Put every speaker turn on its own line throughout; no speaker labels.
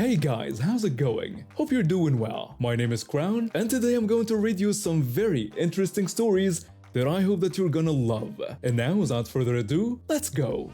Hey guys, how's it going? Hope you're doing well. My name is Crown, and today I'm going to read you some very interesting stories that I hope that you're gonna love. And now, without further ado, let's go!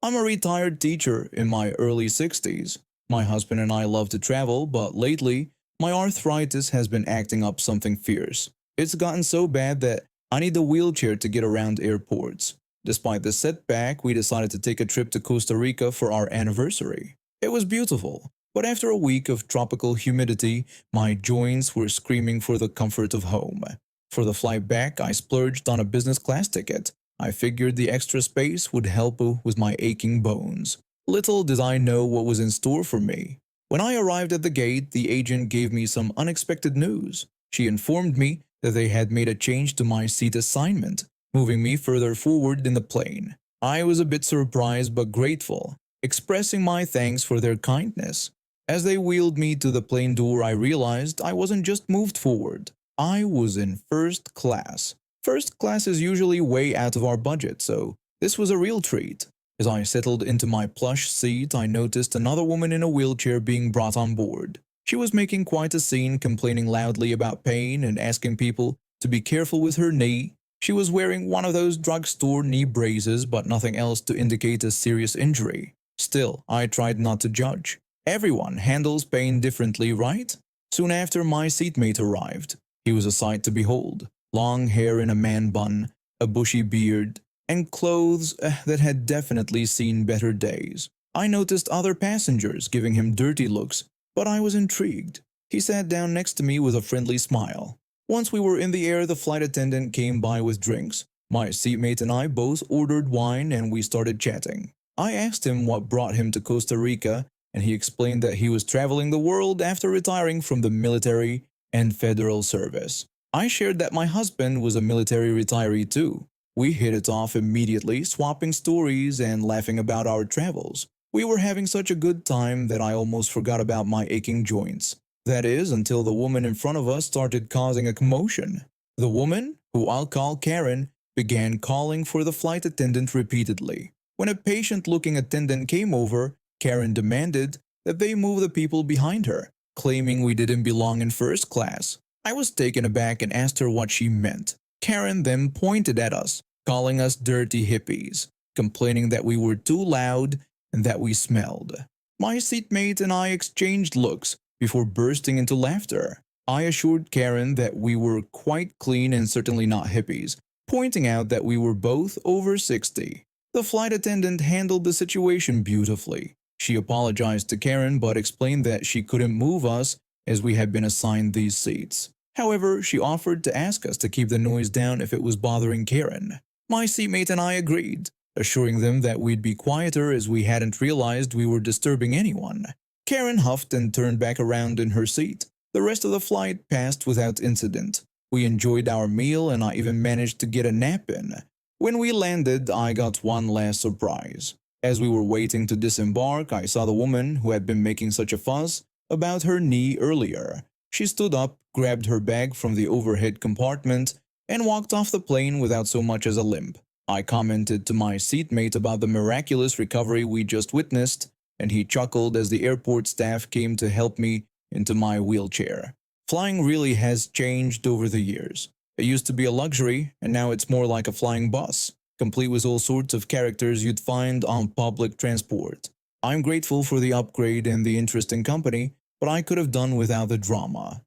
I'm a retired teacher in my early 60s. My husband and I love to travel, but lately, my arthritis has been acting up something fierce. It's gotten so bad that I need a wheelchair to get around airports. Despite the setback, we decided to take a trip to Costa Rica for our anniversary. It was beautiful, but after a week of tropical humidity, my joints were screaming for the comfort of home. For the flight back, I splurged on a business class ticket. I figured the extra space would help with my aching bones. Little did I know what was in store for me. When I arrived at the gate, the agent gave me some unexpected news. She informed me that they had made a change to my seat assignment, moving me further forward in the plane. I was a bit surprised but grateful, expressing my thanks for their kindness. As they wheeled me to the plane door, I realized I wasn't just moved forward. I was in first class. First class is usually way out of our budget, so this was a real treat. As I settled into my plush seat, I noticed another woman in a wheelchair being brought on board. She was making quite a scene, complaining loudly about pain and asking people to be careful with her knee. She was wearing one of those drugstore knee braces, but nothing else to indicate a serious injury. Still, I tried not to judge. Everyone handles pain differently, right? Soon after, my seatmate arrived. He was a sight to behold. Long hair in a man bun, a bushy beard, and clothes that had definitely seen better days. I noticed other passengers giving him dirty looks, but I was intrigued. He sat down next to me with a friendly smile. Once we were in the air, the flight attendant came by with drinks. My seatmate and I both ordered wine and we started chatting. I asked him what brought him to Costa Rica, and he explained that he was traveling the world after retiring from the military and federal service. I shared that my husband was a military retiree too. We hit it off immediately, swapping stories and laughing about our travels. We were having such a good time that I almost forgot about my aching joints. That is, until the woman in front of us started causing a commotion. The woman, who I'll call Karen, began calling for the flight attendant repeatedly. When a patient-looking attendant came over, Karen demanded that they move the people behind her, claiming we didn't belong in first class. I was taken aback and asked her what she meant. Karen then pointed at us, calling us dirty hippies, complaining that we were too loud and that we smelled. My seatmate and I exchanged looks before bursting into laughter. I assured Karen that we were quite clean and certainly not hippies, pointing out that we were both over 60. The flight attendant handled the situation beautifully. She apologized to Karen but explained that she couldn't move us as we had been assigned these seats. However, she offered to ask us to keep the noise down if it was bothering Karen. My seatmate and I agreed, assuring them that we'd be quieter as we hadn't realized we were disturbing anyone. Karen huffed and turned back around in her seat. The rest of the flight passed without incident. We enjoyed our meal and I even managed to get a nap in. When we landed, I got one last surprise. As we were waiting to disembark, I saw the woman who had been making such a fuss about her knee earlier. She stood up, grabbed her bag from the overhead compartment, and walked off the plane without so much as a limp. I commented to my seatmate about the miraculous recovery we just witnessed, and he chuckled as the airport staff came to help me into my wheelchair. Flying really has changed over the years. It used to be a luxury, and now it's more like a flying bus, complete with all sorts of characters you'd find on public transport. I'm grateful for the upgrade and the interesting company, but I could have done without the drama.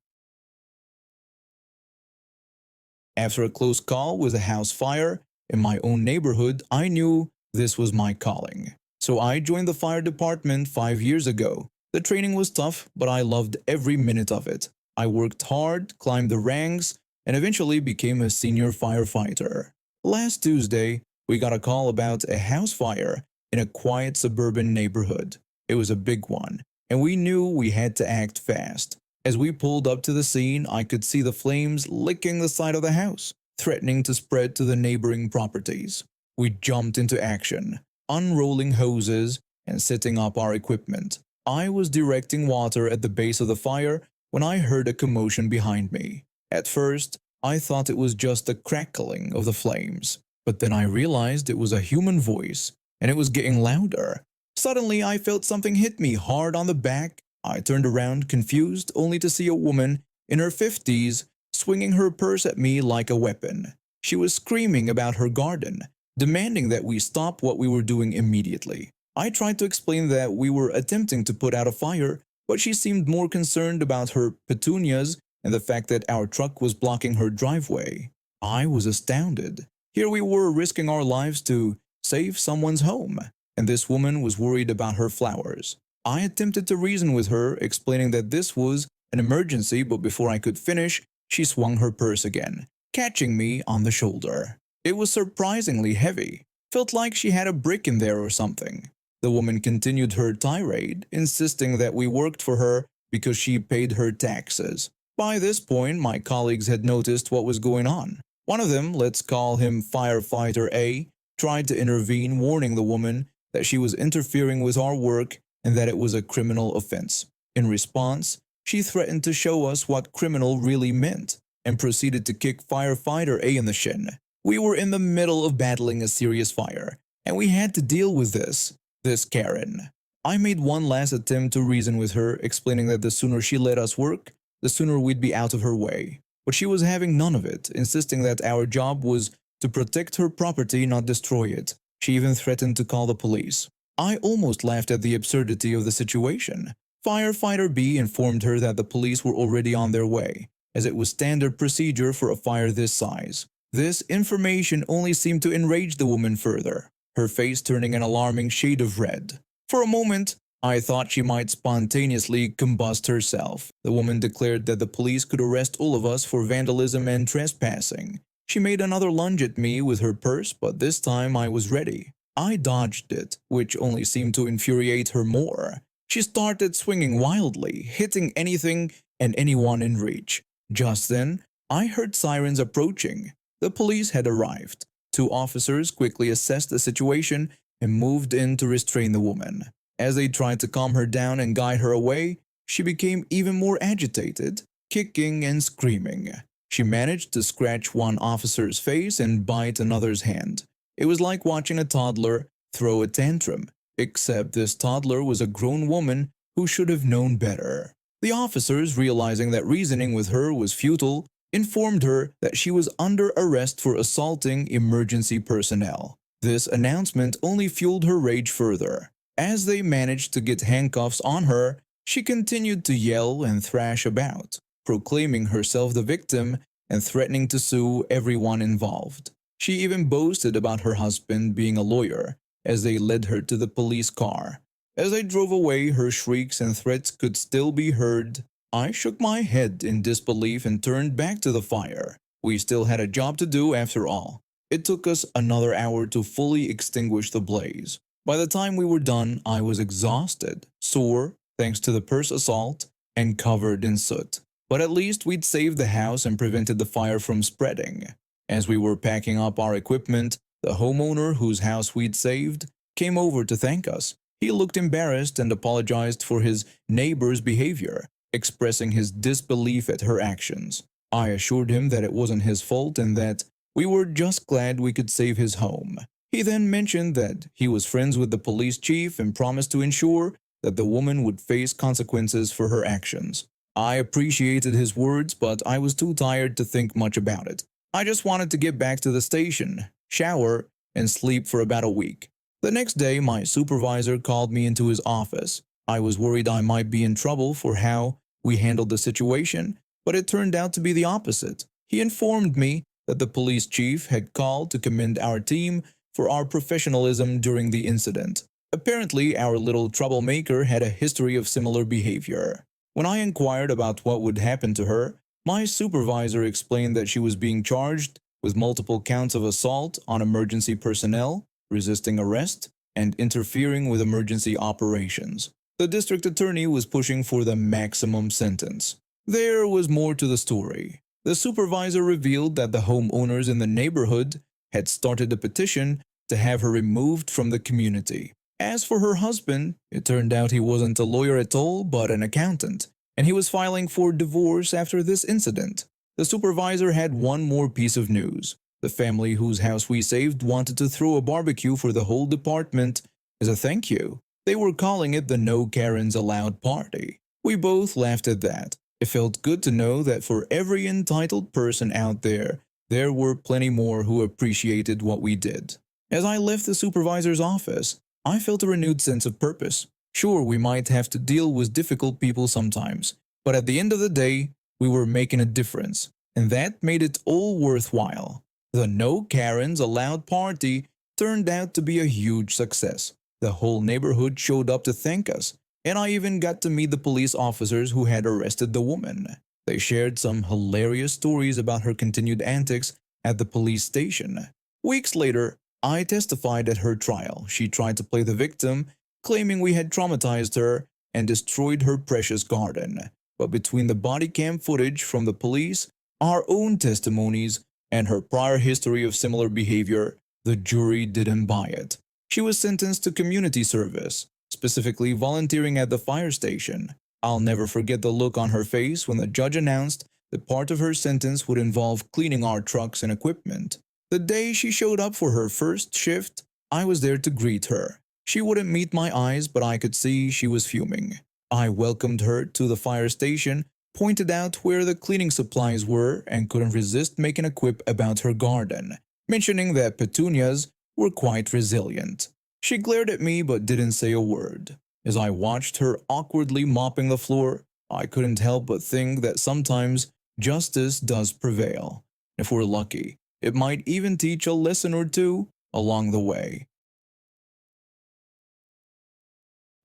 After a close call with a house fire in my own neighborhood, I knew this was my calling. So I joined the fire department 5 years ago. The training was tough, but I loved every minute of it. I worked hard, climbed the ranks, and eventually became a senior firefighter. Last Tuesday, we got a call about a house fire in a quiet suburban neighborhood. It was a big one, and we knew we had to act fast. As we pulled up to the scene, I could see the flames licking the side of the house, threatening to spread to the neighboring properties. We jumped into action, unrolling hoses and setting up our equipment. I was directing water at the base of the fire when I heard a commotion behind me. At first, I thought it was just the crackling of the flames, But then I realized it was a human voice, and it was getting louder. Suddenly, I felt something hit me hard on the back. I turned around, confused, only to see a woman in her 50s swinging her purse at me like a weapon. She was screaming about her garden, demanding that we stop what we were doing immediately. I tried to explain that we were attempting to put out a fire, but she seemed more concerned about her petunias and the fact that our truck was blocking her driveway. I was astounded. Here we were risking our lives to save someone's home, and this woman was worried about her flowers. I attempted to reason with her, explaining that this was an emergency, but before I could finish, she swung her purse again, catching me on the shoulder. It was surprisingly heavy. Felt like she had a brick in there or something. The woman continued her tirade, insisting that we worked for her because she paid her taxes. By this point, my colleagues had noticed what was going on. One of them, let's call him Firefighter A, tried to intervene, warning the woman that she was interfering with our work and that it was a criminal offense. In response, she threatened to show us what criminal really meant and proceeded to kick Firefighter A in the shin. We were in the middle of battling a serious fire, and we had to deal with this Karen. I made one last attempt to reason with her, explaining that the sooner she let us work, the sooner we'd be out of her way. But she was having none of it, insisting that our job was to protect her property, not destroy it. She even threatened to call the police. I almost laughed at the absurdity of the situation. Firefighter B informed her that the police were already on their way, as it was standard procedure for a fire this size. This information only seemed to enrage the woman further, her face turning an alarming shade of red. For a moment, I thought she might spontaneously combust herself. The woman declared that the police could arrest all of us for vandalism and trespassing. She made another lunge at me with her purse, but this time I was ready. I dodged it, which only seemed to infuriate her more. She started swinging wildly, hitting anything and anyone in reach. Just then, I heard sirens approaching. The police had arrived. 2 officers quickly assessed the situation and moved in to restrain the woman. As they tried to calm her down and guide her away, she became even more agitated, kicking and screaming. She managed to scratch one officer's face and bite another's hand. It was like watching a toddler throw a tantrum, except this toddler was a grown woman who should have known better. The officers, realizing that reasoning with her was futile, informed her that she was under arrest for assaulting emergency personnel. This announcement only fueled her rage further. As they managed to get handcuffs on her, she continued to yell and thrash about, proclaiming herself the victim and threatening to sue everyone involved. She even boasted about her husband being a lawyer as they led her to the police car. As they drove away, her shrieks and threats could still be heard. I shook my head in disbelief and turned back to the fire. We still had a job to do after all. It took us another hour to fully extinguish the blaze. By the time we were done, I was exhausted, sore, thanks to the purse assault, and covered in soot. But at least we'd saved the house and prevented the fire from spreading. As we were packing up our equipment, the homeowner whose house we'd saved came over to thank us. He looked embarrassed and apologized for his neighbor's behavior, expressing his disbelief at her actions. I assured him that it wasn't his fault and that we were just glad we could save his home. He then mentioned that he was friends with the police chief and promised to ensure that the woman would face consequences for her actions. I appreciated his words, but I was too tired to think much about it. I just wanted to get back to the station, shower, and sleep for about a week. The next day, my supervisor called me into his office. I was worried I might be in trouble for how we handled the situation, but it turned out to be the opposite. He informed me that the police chief had called to commend our team for our professionalism during the incident. Apparently, our little troublemaker had a history of similar behavior. When I inquired about what would happen to her, my supervisor explained that she was being charged with multiple counts of assault on emergency personnel, resisting arrest, and interfering with emergency operations. The district attorney was pushing for the maximum sentence. There was more to the story. The supervisor revealed that the homeowners in the neighborhood had started a petition to have her removed from the community. As for her husband, it turned out he wasn't a lawyer at all but an accountant, and he was filing for divorce after this incident. The supervisor had one more piece of news. The family whose house we saved wanted to throw a barbecue for the whole department as a thank you. They were calling it the No Karens Allowed party. We both laughed at that. It felt good to know that for every entitled person out there, there were plenty more who appreciated what we did. As I left the supervisor's office, I felt a renewed sense of purpose. Sure, we might have to deal with difficult people sometimes, but at the end of the day, we were making a difference, and that made it all worthwhile. The No Karens Allowed party turned out to be a huge success. The whole neighborhood showed up to thank us, and I even got to meet the police officers who had arrested the woman. They shared some hilarious stories about her continued antics at the police station. Weeks later, I testified at her trial. She tried to play the victim, claiming we had traumatized her and destroyed her precious garden. But between the body cam footage from the police, our own testimonies, and her prior history of similar behavior, the jury didn't buy it. She was sentenced to community service, specifically volunteering at the fire station. I'll never forget the look on her face when the judge announced that part of her sentence would involve cleaning our trucks and equipment. The day she showed up for her first shift, I was there to greet her. She wouldn't meet my eyes, but I could see she was fuming. I welcomed her to the fire station, pointed out where the cleaning supplies were, and couldn't resist making a quip about her garden, mentioning that petunias were quite resilient. She glared at me but didn't say a word. As I watched her awkwardly mopping the floor, I couldn't help but think that sometimes justice does prevail. If we're lucky, it might even teach a lesson or two along the way.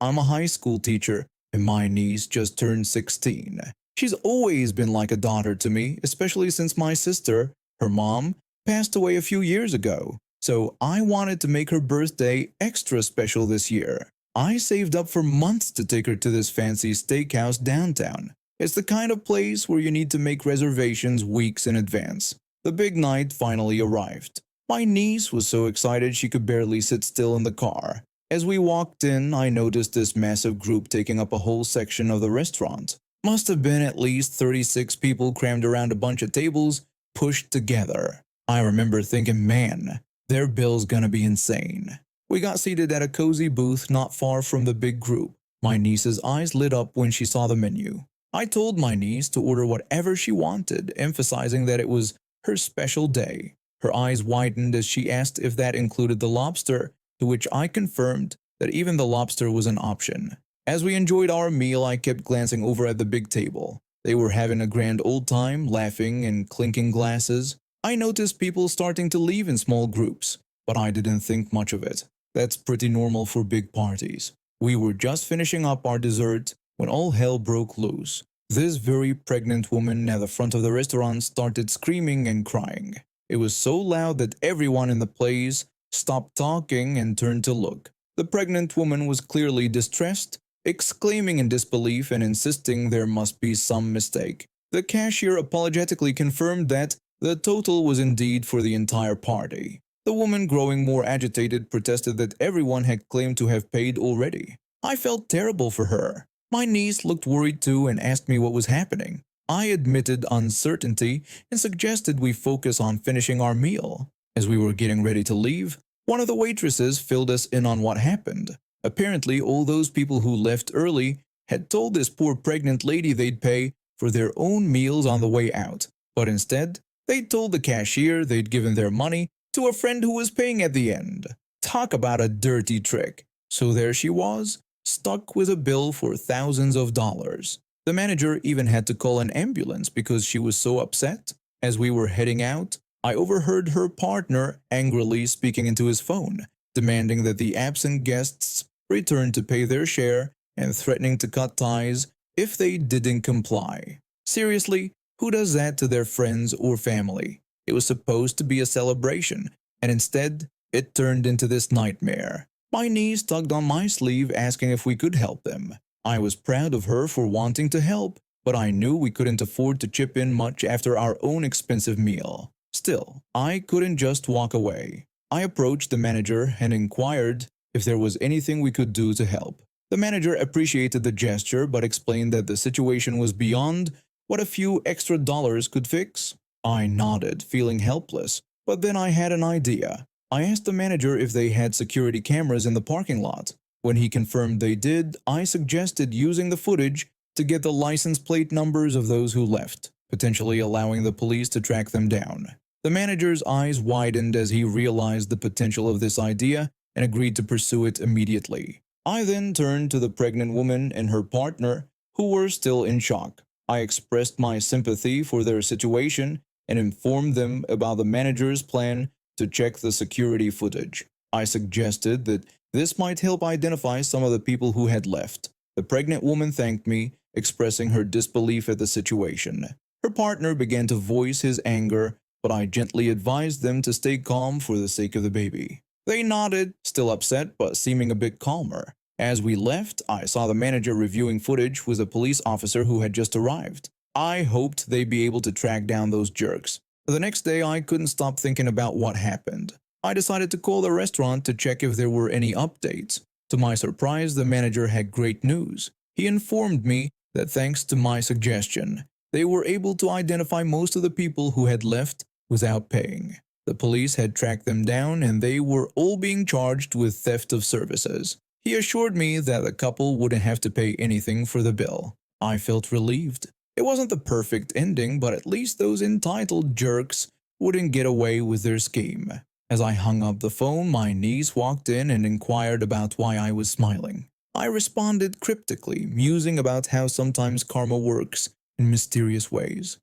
I'm a high school teacher, and my niece just turned 16. She's always been like a daughter to me, especially since my sister, her mom, passed away a few years ago. So I wanted to make her birthday extra special this year. I saved up for months to take her to this fancy steakhouse downtown. It's the kind of place where you need to make reservations weeks in advance. The big night finally arrived. My niece was so excited she could barely sit still in the car. As we walked in, I noticed this massive group taking up a whole section of the restaurant. Must have been at least 36 people crammed around a bunch of tables, pushed together. I remember thinking, man, their bill's gonna be insane. We got seated at a cozy booth not far from the big group. My niece's eyes lit up when she saw the menu. I told my niece to order whatever she wanted, emphasizing that it was her special day. Her eyes widened as she asked if that included the lobster, to which I confirmed that even the lobster was an option. As we enjoyed our meal, I kept glancing over at the big table. They were having a grand old time, laughing and clinking glasses. I noticed people starting to leave in small groups, but I didn't think much of it. That's pretty normal for big parties. We were just finishing up our dessert when all hell broke loose. This very pregnant woman at the front of the restaurant started screaming and crying. It was so loud that everyone in the place stopped talking and turned to look. The pregnant woman was clearly distressed, exclaiming in disbelief and insisting there must be some mistake. The cashier apologetically confirmed that the total was indeed for the entire party. The woman, growing more agitated, protested that everyone had claimed to have paid already. I felt terrible for her. My niece looked worried too and asked me what was happening. I admitted uncertainty and suggested we focus on finishing our meal. As we were getting ready to leave, one of the waitresses filled us in on what happened. Apparently, all those people who left early had told this poor pregnant lady they'd pay for their own meals on the way out. But instead, they told the cashier they'd given their money to a friend who was paying at the end. Talk about a dirty trick. So there she was, stuck with a bill for thousands of dollars. The manager even had to call an ambulance because she was so upset. As we were heading out, I overheard her partner angrily speaking into his phone, demanding that the absent guests return to pay their share and threatening to cut ties if they didn't comply. Seriously, who does that to their friends or family? It was supposed to be a celebration, and instead, it turned into this nightmare. My niece tugged on my sleeve asking if we could help them. I was proud of her for wanting to help, but I knew we couldn't afford to chip in much after our own expensive meal. Still, I couldn't just walk away. I approached the manager and inquired if there was anything we could do to help. The manager appreciated the gesture but explained that the situation was beyond what a few extra dollars could fix. I nodded, feeling helpless. But then I had an idea. I asked the manager if they had security cameras in the parking lot. When he confirmed they did, I suggested using the footage to get the license plate numbers of those who left, potentially allowing the police to track them down. The manager's eyes widened as he realized the potential of this idea and agreed to pursue it immediately. I then turned to the pregnant woman and her partner, who were still in shock. I expressed my sympathy for their situation and informed them about the manager's plan to check the security footage. I suggested that this might help identify some of the people who had left. The pregnant woman thanked me, expressing her disbelief at the situation. Her partner began to voice his anger, but I gently advised them to stay calm for the sake of the baby. They nodded, still upset but seeming a bit calmer. As we left, I saw the manager reviewing footage with a police officer who had just arrived. I hoped they'd be able to track down those jerks. The next day, I couldn't stop thinking about what happened. I decided to call the restaurant to check if there were any updates. To my surprise, the manager had great news. He informed me that thanks to my suggestion, they were able to identify most of the people who had left without paying. The police had tracked them down and they were all being charged with theft of services. He assured me that the couple wouldn't have to pay anything for the bill. I felt relieved. It wasn't the perfect ending, but at least those entitled jerks wouldn't get away with their scheme. As I hung up the phone, my niece walked in and inquired about why I was smiling. I responded cryptically, musing about how sometimes karma works in mysterious ways.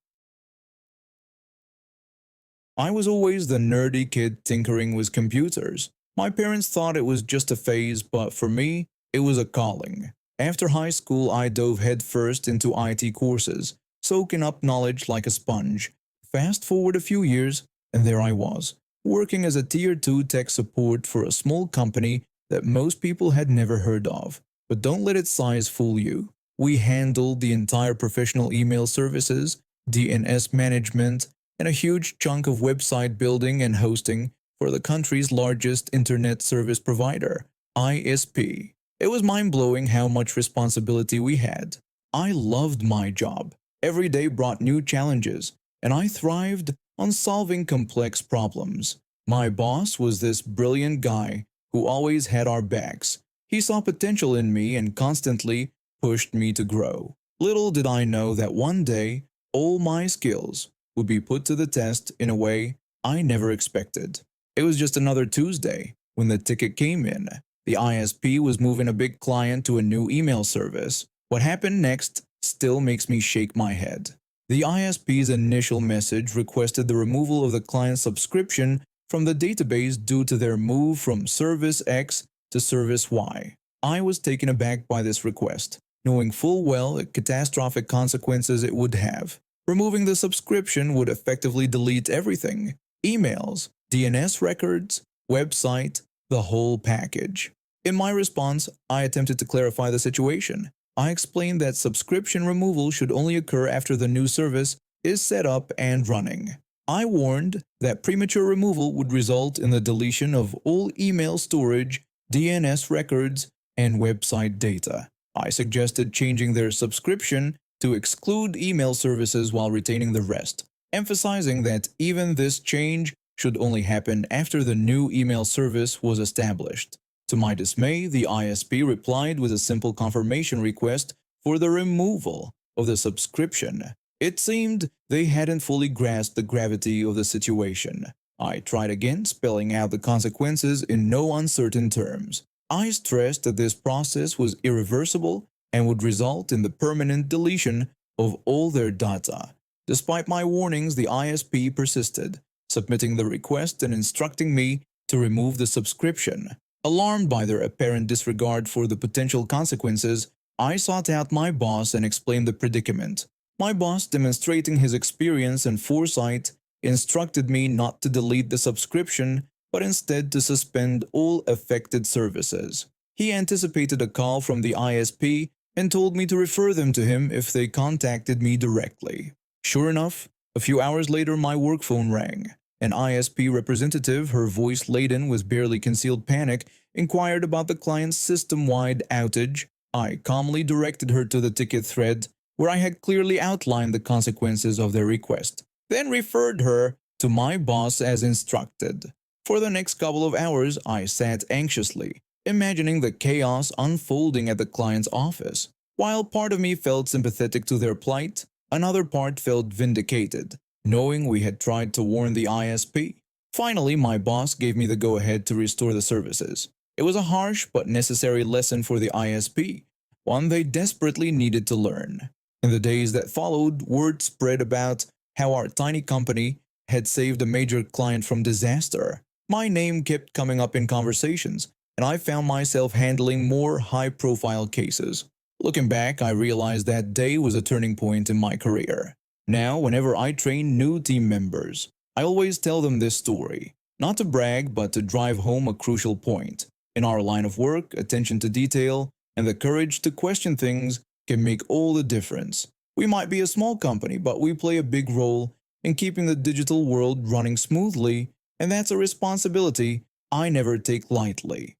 I was always the nerdy kid tinkering with computers. My parents thought it was just a phase, but for me, it was a calling. After high school, I dove headfirst into IT courses, soaking up knowledge like a sponge. Fast forward a few years, and there I was, working as a Tier 2 tech support for a small company that most people had never heard of. But don't let its size fool you. We handled the entire professional email services, DNS management, and a huge chunk of website building and hosting for the country's largest internet service provider, ISP. It was mind-blowing how much responsibility we had. I loved my job. Every day brought new challenges, and I thrived on solving complex problems. My boss was this brilliant guy who always had our backs. He saw potential in me and constantly pushed me to grow. Little did I know that one day, all my skills would be put to the test in a way I never expected. It was just another Tuesday when the ticket came in. The ISP was moving a big client to a new email service. What happened next still makes me shake my head. The ISP's initial message requested the removal of the client's subscription from the database due to their move from Service X to Service Y. I was taken aback by this request, knowing full well the catastrophic consequences it would have. Removing the subscription would effectively delete everything: emails, DNS records, website, the whole package. In my response, I attempted to clarify the situation. I explained that subscription removal should only occur after the new service is set up and running. I warned that premature removal would result in the deletion of all email storage, DNS records, and website data. I suggested changing their subscription to exclude email services while retaining the rest, emphasizing that even this change should only happen after the new email service was established. To my dismay, the ISP replied with a simple confirmation request for the removal of the subscription. It seemed they hadn't fully grasped the gravity of the situation. I tried again, spelling out the consequences in no uncertain terms. I stressed that this process was irreversible and would result in the permanent deletion of all their data. Despite my warnings, the ISP persisted, submitting the request and instructing me to remove the subscription. Alarmed by their apparent disregard for the potential consequences, I sought out my boss and explained the predicament. My boss, demonstrating his experience and foresight, instructed me not to delete the subscription, but instead to suspend all affected services. He anticipated a call from the ISP and told me to refer them to him if they contacted me directly. Sure enough, a few hours later my work phone rang. An ISP representative, her voice laden with barely concealed panic, inquired about the client's system-wide outage. I calmly directed her to the ticket thread, where I had clearly outlined the consequences of their request, then referred her to my boss as instructed. For the next couple of hours, I sat anxiously, imagining the chaos unfolding at the client's office. While part of me felt sympathetic to their plight, another part felt vindicated, knowing we had tried to warn the ISP. Finally, my boss gave me the go-ahead to restore the services. It was a harsh but necessary lesson for the ISP, one they desperately needed to learn. In the days that followed, word spread about how our tiny company had saved a major client from disaster. My name kept coming up in conversations, and I found myself handling more high-profile cases. Looking back, I realized that day was a turning point in my career. Now, whenever I train new team members, I always tell them this story, not to brag but to drive home a crucial point. In our line of work, attention to detail and the courage to question things can make all the difference. We might be a small company, but we play a big role in keeping the digital world running smoothly, and that's a responsibility I never take lightly.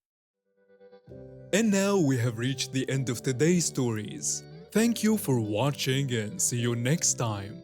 And now we have reached the end of today's stories. Thank you for watching and see you next time.